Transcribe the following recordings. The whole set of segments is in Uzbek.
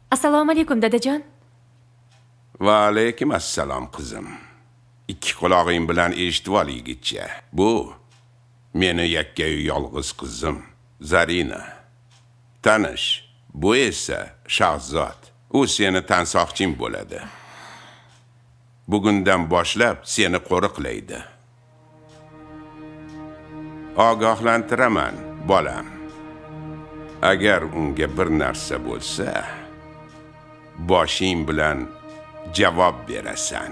Assalomu alaykum dadajon. Va alaykum assalom qizim. Ikki quloqing bilan eshitib ol yigitcha. Bu meni yakkayu yolg'iz qizim Zarina. Tanish. Bu esa Shahzod. U seni tansoqching bo'ladi. Bugundan boshlab seni qo'riqlaydi. Ogohlantiraman, bolam. Agar unga bir narsa bo'lsa, boshing bilan javob berasan.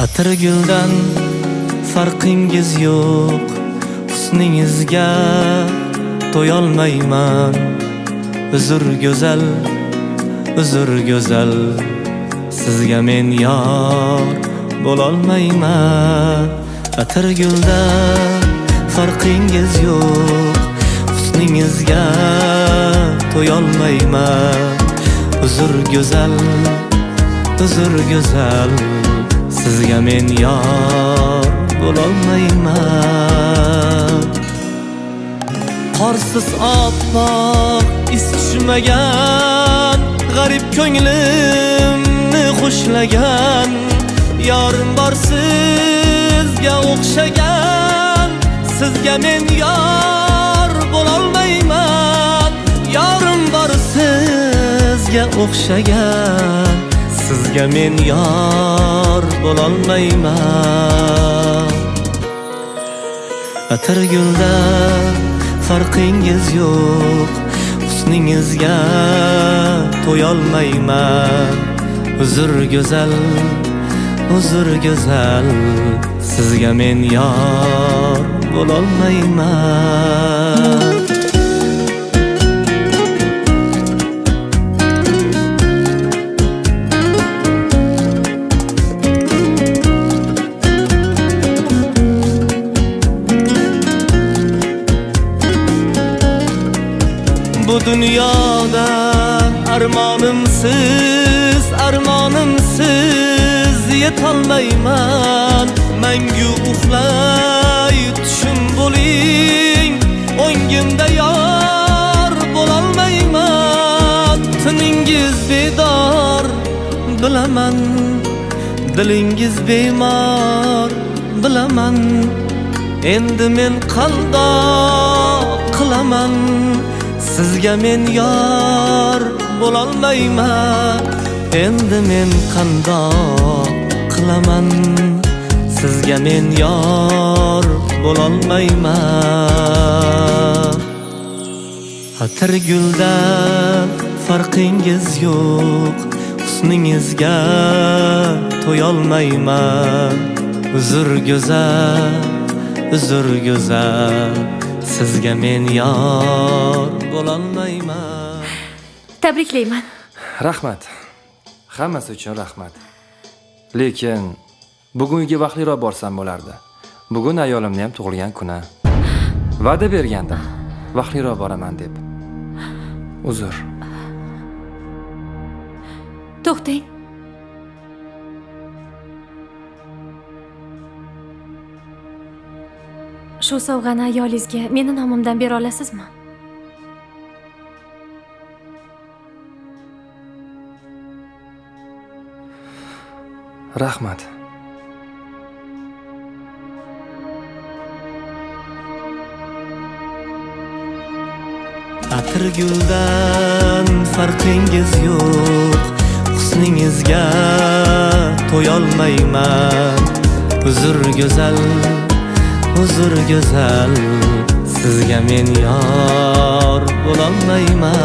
Atir guldan farqingiz yo'q, husningizga to'yolmayman. Uzr go'zal, sizga men yor bo'lolmayman. Atir guldan farqingiz yo'q, husningizga to'yolmayman. Uzr go'zal, sizga men yor bo'lolmayman. Qorsiz oppoq is tushmagan, g'arib ko'nglimni xushlagan, yorim bor sizga o'xshagan, sizga men yor bo'lolmayman. Yorim bor sizga o'xshagan, sizga men yor bo'lolmayman. Atir gulda farqingiz yo'q, husningizga to'yolmayman. Uzr go'zal, sizga men yor bo'lolmayman. Bu dunyoda armonimsiz yetolmayman. Mangu uxlay tushim bo'ling, o'ngimda yor bo'lolmayman. Tiningiz bedor bilaman, dilingiz bemor bilaman. Endi men qandoq qilaman, sizga men yor bo'lolmayman. Endi men qandoq qilaman, sizga men yor bo'lolmayman. Atir guldan farqingiz yo'q, husningizga to'yolmayman. Uzr go'zal, sizga men yor bo'lolmayman. Tabriklayman. Rahmat. Hammasi uchun rahmat. Lekin bugun uyga vaqtliroq borsam bo'lardi. Bugun ayolimning ham tug'ilgan kuni. Va'da bergandim, vaqtliroq boraman deb. Uzr. To'xtang. Shu sovg'ani ayolingizga meni nomimdan bera olasizmi? Rahmat. Atir guldan farqingiz yo'q, husningizga to'yolmayman. Uzr go'zal, sizga men yor bo'lolmayman.